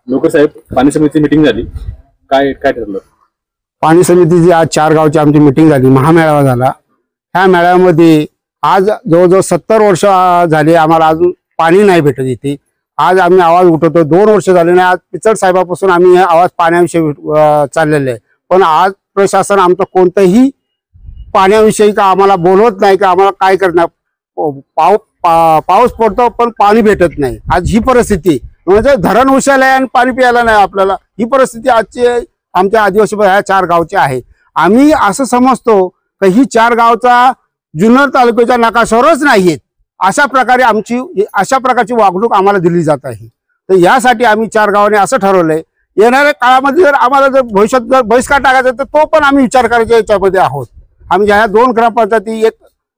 लोक साहेब, पाणी समिती मीटिंग झाली, काय काय ठरलं? पाणी समितीची आज 4 गावची आमची मीटिंग झाली, महामेळावा झाला। ह्या मेळाव्यामध्ये आज जवळजवळ 70 वर्ष झाली आम्हाला अजून पाणी नाही भेटत इथे। आज आम्ही आवाज उठवतो, 2 वर्ष झाले नाही। आज पिचड साहेबापासून आम्ही आवाज पाण्याविषयी चाललेले आहे, पण आज प्रशासन आमचं कोणतंही पाण्याविषयी का आम्हाला बोलवत नाही का आम्हाला काय करणार। पाऊस पडतो पण पाणी भेटत नाही। आज ही परिस्थिती म्हणजे धरण उशाला आणि पाणी प्यायला नाही आपल्याला, ही परिस्थिती आजची आमच्या आदिवासी ह्या 4 गावची आहे। आम्ही असं समजतो की ही 4 गावचा जुन्नर तालुक्याच्या नकाशावरच नाहीयेत, अशा प्रकारची वागणूक आम्हाला दिली जात आहे। तर यासाठी आम्ही 4 गावांनी असं ठरवलंय, येणाऱ्या काळामध्ये जर आम्हाला जर भविष्यात जर बहिष्कार टाकायचा तर तो पण आम्ही विचार करायच्या याच्यामध्ये आहोत। आम्ही ज्या 2 ग्रामपंचायती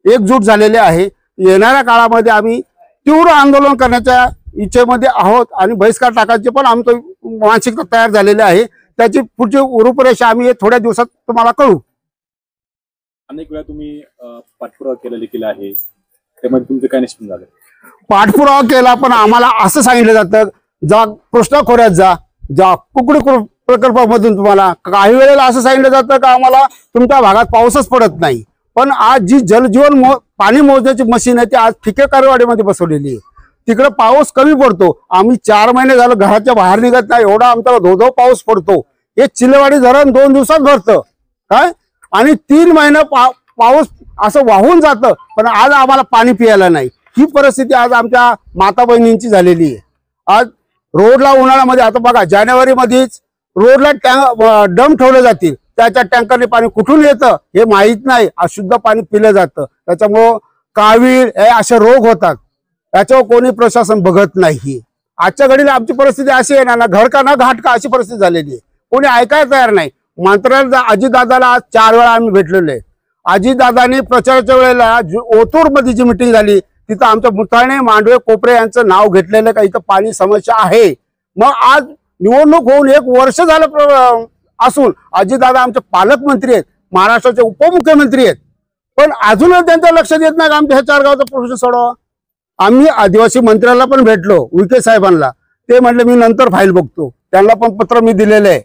एकजूट झालेले आहे, येणाऱ्या काळामध्ये आम्ही तीव्र आंदोलन करण्याच्या इच्छेमध्ये आहोत आणि बहिष्कार टाकायचे पण आमचं मानसिकता तयार झालेली आहे। त्याची पुढची रूपरेषा आम्ही थोड्या दिवसात तुम्हाला कळू। अनेक वेळा तुम्ही पाठपुरावा केला आहे, त्यामध्ये तुमचं काय निष्पन्न झालं? पाठपुरावा केला पण आम्हाला असं सांगितलं जातं, जा कृष्णा खोऱ्यात जा कुकडी प्रकल्पामधून तुम्हाला काही वेळेला असं सांगितलं जातं का आम्हाला तुमच्या भागात पाऊसच पडत नाही। पण आज जी जलजीवन पाणी मोजण्याची मशीन आहे ती आज ठिकेकरवाडीमध्ये बसवलेली आहे, तिकडे पाऊस कमी पडतो। आम्ही 4 महिने झालं घराच्या बाहेर निघत नाही, एवढा आमचा धोधो पाऊस पडतो। हे चिलेवाडी धरण 2 दिवसात भरतं काय, आणि 3 महिने पाऊस असं वाहून जातं, पण आज आम्हाला पाणी प्यायला नाही। ही परिस्थिती आज आमच्या माता बहिणींची झालेली आहे। आज रोडला उन्हाळ्यामध्ये आता बघा, जानेवारी मध्येच रोडला डम ठेवले जातील, त्याच्या टँकरने पाणी कुठून येतं हे माहीत नाही, अशुद्ध पाणी पिलं जातं। त्याच्यामुळं कावीळ हे असे रोग होतात, त्याच्यावर कोणी प्रशासन बघत नाही। आजच्या घडीला आमची परिस्थिती अशी आहे ना, घर का ना घाट का अशी परिस्थिती झालेली आहे, कोणी ऐकायला तयार नाही। मंत्र्याला अजितदादाला आज 4 वेळा आम्ही भेटलेलो आहे। अजितदादांनी प्रचाराच्या वेळेला ओतूर मध्ये जी मिटिंग झाली तिथं आमच्या मुताणे, मांडवे, कोपरे यांचं नाव घेतलेलं का इथं पाणी समस्या आहे। मग आज निवडणूक होऊन 1 वर्ष झालं असून अजितदादा आमचे पालकमंत्री आहेत, महाराष्ट्राचे उपमुख्यमंत्री आहेत, पण अजूनच त्यांचं लक्ष देत नाही आमच्या ह्या 4 गावचा प्रश्न सोडवा। आम्ही आदिवासी मंत्र्याला पण भेटलो, विखे साहेबांना, ते म्हणले मी नंतर फाईल बघतो। त्यांना पण पत्र मी दिलेलं आहे,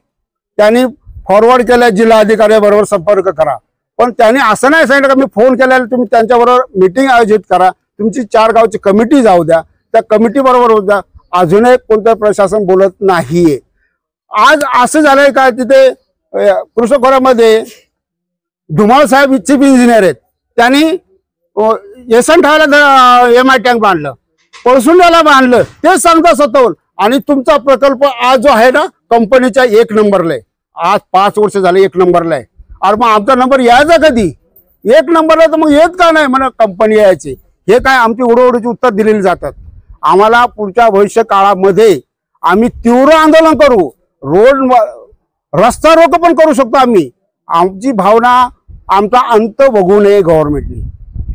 त्यांनी फॉरवर्ड केलं जिल्हाधिकाऱ्याबरोबर संपर्क करा, पण त्यांनी असं नाही सांगितलं का मी फोन केल्याला तुम्ही त्यांच्याबरोबर मीटिंग आयोजित करा, तुमची 4 गावची कमिटी जाऊ द्या, त्या कमिटी बरोबर होऊ द्या। अजूनही कोणतं प्रशासन बोलत नाहीये। आज असं झालंय का तिथे कृष्णखोऱ्यामध्ये धुमाळ साहेब चीफ इंजिनियर आहेत, त्यांनी येसनठाला MI टँक बांधलं, पळसुंड्याला बांधलं, तेच सांगता स्वतःहून। आणि तुमचा प्रकल्प आज जो आहे ना कंपनीच्या 1 नंबरला आहे, आज 5 वर्ष झाले 1 नंबरला आहे। अरे मग आमचा नंबर यायचा कधी 1 नंबरला, तर मग येत का नाही म्हणा कंपनी यायची। हे काय आमची उडवडीची उत्तर दिलेली जातात। आम्हाला पुढच्या भविष्य काळामध्ये आम्ही तीव्र आंदोलन करू, रस्ता रोको पण करू शकतो आम्ही। आमची भावना, आमचा अंत बघू नये गव्हर्नमेंटने,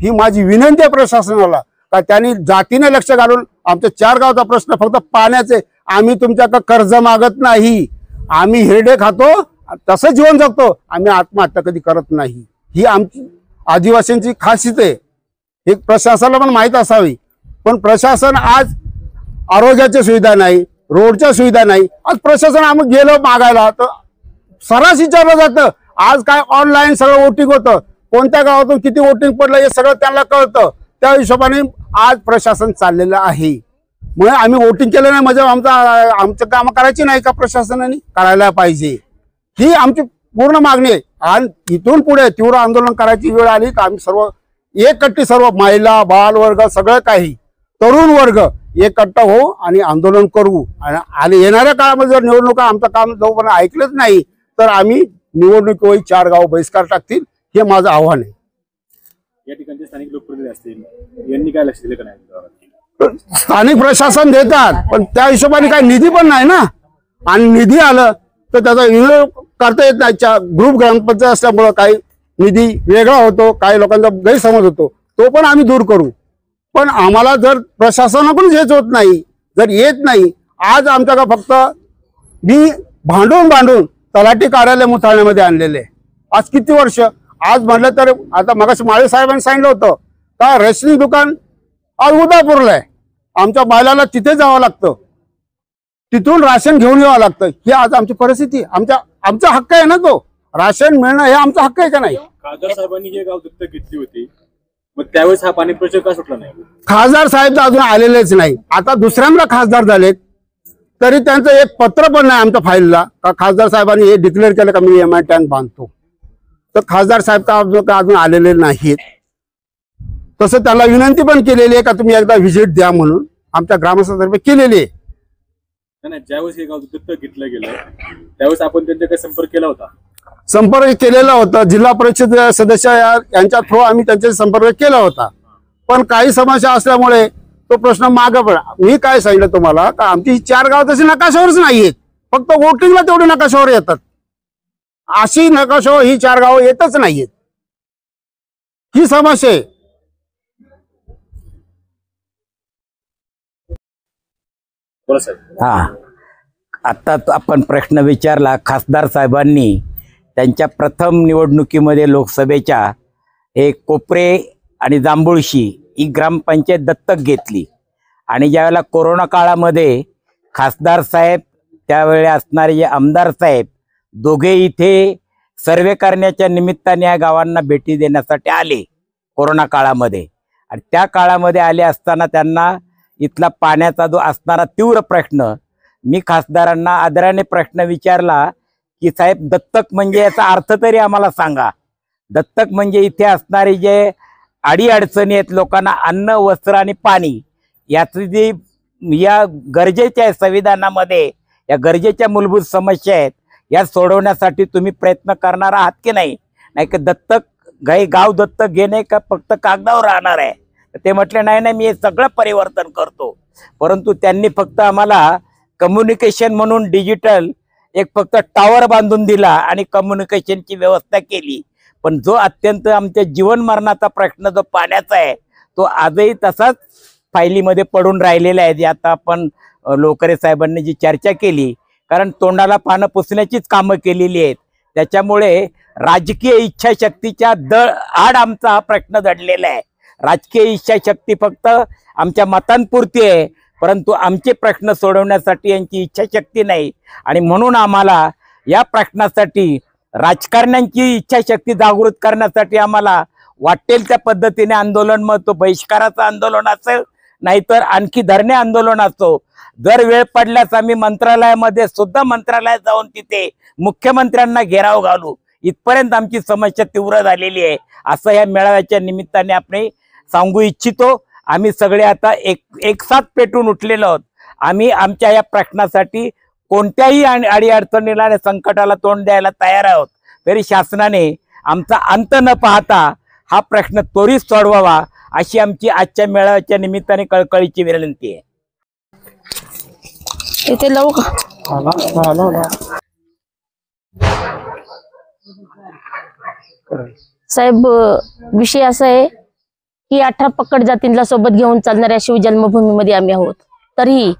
ही माझी विनंती आहे प्रशासनाला का त्यांनी जातीने लक्ष घालून आमच्या 4 गावचा प्रश्न फक्त पाण्याचे, आम्ही तुमच्याकडे कर्ज मागत नाही, आम्ही हिरडे खातो तसं जीवन जगतो, आम्ही आत्महत्या कधी करत नाही। ही आमची आदिवासींची खासियत आहे, हे प्रशासनाला पण माहीत असावी। पण प्रशासन आज आरोग्याची सुविधा नाही, रोडच्या सुविधा नाही। आज प्रशासन आम्ही गेलो मागायला तर सर्रास विचारलं जातं, आज काय ऑनलाईन सगळं वोटिंग होतं, कोणत्या गावातून किती वोटिंग पडलं हे सगळं त्यांना कळतं। त्या हिशोबाने आज प्रशासन चाललेलं आहे। मग आम्ही वोटिंग केलं नाही म्हणजे आमचं काम करायची नाही का प्रशासनाने? करायला पाहिजे, ही आमची पूर्ण मागणी आहे। आणि इथून पुढे तीव्र आंदोलन करायची वेळ आली तर आम्ही सर्व एकट्टी, सर्व महिला, बाल वर्ग, सगळं काही तरुण वर्ग एकट्ठा हो आणि आंदोलन करू। आणि येणाऱ्या काळामध्ये जर निवडणुका आमचं काम जोपर्यंत ऐकलंच नाही तर आम्ही निवडणुकीवर 4 गाव बहिष्कार टाकतील, हे माझं आव्हान आहे। या ठिकाणचे स्थानिक लोकप्रतिनिधी असतील, यांनी काय लक्ष दिलं का नाही? स्थानिक प्रशासन देतात पण त्या हिशोबाने काही निधी पण नाही ना, आणि निधी आलं तर त्याचा विनियोग करता येत नाही। ग्रुप ग्रामपंचायत असल्यामुळं काही निधी वेगळा होतो, काही लोकांचा गैरसमज होतो, तो पण आम्ही दूर करू। पण आम्हाला जर प्रशासनाकडून हेच होत नाही, जर येत नाही, आज आमच्याकडे फक्त मी भांडून तलाठी कार्यालय मुथाळण्यामध्ये आणलेले, आज किती वर्ष। आज म्हटलं तर आता मगाशी माळे साहेबांनी सांगितलं होतं का रेशनिंग दुकान आज उदापूरला आहे, आमच्या बायलाला तिथे जावं लागतं। तिथून राशन घेऊन यावं लागतं. ही आज आमची परिस्थिती. आमचा हक्क आहे ना, तो राशन मिळणं हे आमचा हक्क आहे का नाही? खासदार साहेबांनी हे गाव दत्तक घेतली होती, मग त्यावेळेस हा पाणी प्रश्न का सुटला नाही? खासदार साहेब तर अजून आलेलेच नाही. आता दुसऱ्यांदा खासदार झालेत तरी त्यांचं एक पत्र पण नाही आमच्या फाईलला का खासदार साहेबांनी हे डिक्लेअर केलं का मी MI टँक बांधतो. तर खासदार साहेब तर अजून आलेले नाहीत. तसं त्याला विनंती पण केलेली आहे का तुम्ही एकदा व्हिजिट द्या म्हणून आमच्या ग्रामस्थांतर्फे केलेली आहे. नाही, ज्यावेळेस हे गाव दत्तक घेतलं गेलं त्यावेळेस आपण त्यांच्याकडे संपर्क केला होता. संपर्क केलेला होता. जिल्हा परिषद सदस्य यांच्या थ्रू आम्ही त्यांच्याशी संपर्क केला होता. पण काही समस्या असल्यामुळे तो प्रश्न मागे पडला. मी काय सांगितलं तुम्हाला का आमची ही 4 गाव तशी नकाशावरच नाहीयेत, फक्त वोटिंगला तेवढे नकाशावर येतात. अशी नकाशावर ही 4 गाव येतच नाहीयेत. ही समस्या आहे. बोला साहेब. आता आपण प्रश्न विचारला. खासदार साहेबांनी त्यांच्या प्रथम निवडणुकीमध्ये लोकसभेच्या कोपरे आणि जांभुळशी ही ग्रामपंचायत दत्तक घेतली आणि ज्यावेळेला कोरोना काळामध्ये खासदार साहेब त्यावेळी असणारे जे आमदार साहेब दोघे इथे सर्वे करण्याच्या निमित्ताने या गावांना भेटी देण्यासाठी आले कोरोना काळामध्ये. आणि त्या काळामध्ये आले असताना त्यांना इथला पाण्याचा जो असणारा तीव्र प्रश्न मी खासदारांना आदराने प्रश्न विचारला की साहेब दत्तक म्हणजे याचा अर्थ तरी आम्हाला सांगा. दत्तक म्हणजे इथे असणारे जे अडीअडचणी आहेत लोकांना अन्न वस्त्र आणि पाणी याची जी या गरजेच्या आहे संविधानामध्ये या गरजेच्या मूलभूत समस्या आहेत या सोडवण्यासाठी तुम्ही प्रयत्न करणार आहात की नाही. नाही की दत्तक गाव दत्तक घेणे का फक्त कागदावर राहणार आहे. ते म्हटले नाही मी हे सगळं परिवर्तन करतो. परंतु त्यांनी फक्त आम्हाला कम्युनिकेशन म्हणून डिजिटल एक फक्त टावर बांधून दिला आणि कम्युनिकेशनची व्यवस्था केली. पण जो अत्यंत आमच्या जीवन मरणाचा प्रश्न जो पाण्याचा आहे तो आजही तसाच फायलीमध्ये पडून राहिलेला आहे. जे आता आपण लोकरे साहेबांनी जी चर्चा केली, कारण तोंडाला पानं पुसण्याचीच कामं केलेली आहेत. त्याच्यामुळे राजकीय इच्छाशक्तीच्या आड आमचा हा प्रश्न दडलेला आहे. राजकीय इच्छाशक्ती फक्त आमच्या मतांपुरती आहे, परंतु आमचे प्रश्न सोडवण्यासाठी यांची इच्छाशक्ती नाही. आणि म्हणून आम्हाला या प्रश्नासाठी राजकारण्यांची इच्छाशक्ती जागृत करण्यासाठी आम्हाला वाटेल त्या पद्धतीने आंदोलन, मग तो बहिष्काराचं आंदोलन असेल नाहीतर आणखी धरणे आंदोलन असो, जर वेळ पडल्यास आम्ही मंत्रालयामध्ये सुद्धा मंत्रालयात जाऊन तिथे मुख्यमंत्र्यांना घेराव घालू. इथपर्यंत आमची समस्या तीव्र झालेली आहे असं या मेळाव्याच्या निमित्ताने आपण सांगू इच्छितो. आम्ही सगळे आता एक साथ पेटून उठलेलो आहोत. आम्ही आमच्या या प्रश्नासाठी कोणत्याही अडीअडचणीला आणि संकटाला तोंड द्यायला तयार आहोत. तरी शासनाने आमचा अंत न पाहता हा प्रश्न त्वरित सोडवावा अशी आमची आजच्या मेळाव्याच्या निमित्ताने कळकळीची विनंती आहे. इथे लावू का? साहेब, विषय असा आहे की 18 पक्कड जातींना सोबत घेऊन चालणाऱ्या शिवजन्मभूमीमध्ये आम्ही आहोत. तरीही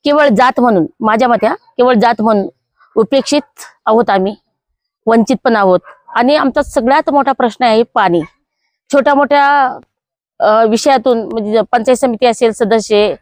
केवळ जात म्हणून, माझ्या मते केवळ जात म्हणून उपेक्षित आहोत, आम्ही वंचित पण आहोत. आणि आमचा सगळ्यात मोठा प्रश्न आहे पाणी. छोट्या मोठ्या विषयातून म्हणजे पंचायत समिती असेल सदस्य,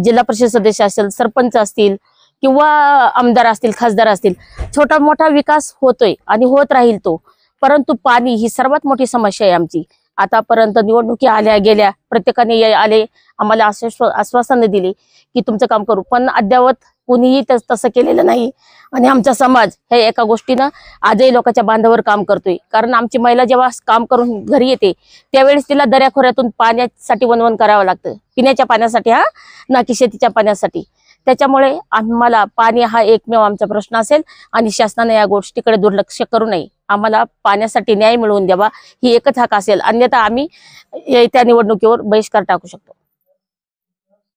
जिल्हा परिषद सदस्य असेल, सरपंच असतील किंवा आमदार असतील, खासदार असतील, छोटा मोठा विकास होतोय आणि होत राहील तो. परंतु पाणी ही सर्वात मोठी समस्या आहे आमची. आतापर्यंत निवडणुकी आल्या गेल्या, प्रत्येकाने आले आम्हाला आश्वासन दिले की तुमचं काम करू, पण अद्यावत कुणीही तसं केलेलं नाही. आणि आमचा समाज हे एका गोष्टीनं आजही लोकांच्या बांधावर काम करतोय. कारण आमची महिला जेव्हा काम करून घरी येते त्यावेळेस तिला दऱ्याखोऱ्यातून पाण्यासाठी वणवण करावं लागतं, पिण्याच्या पाण्यासाठी, ना की शेतीच्या पाण्यासाठी. त्याच्यामुळे आम्हाला पाणी हा एकमेव आमचा प्रश्न असेल आणि शासनाने या गोष्टीकडे दुर्लक्ष करू नये. आम्हाला पाण्यासाठी न्याय मिळवून द्यावा ही एकच हाक असेल, अन्यथा आम्ही त्या निवडणुकीवर बहिष्कार टाकू शकतो.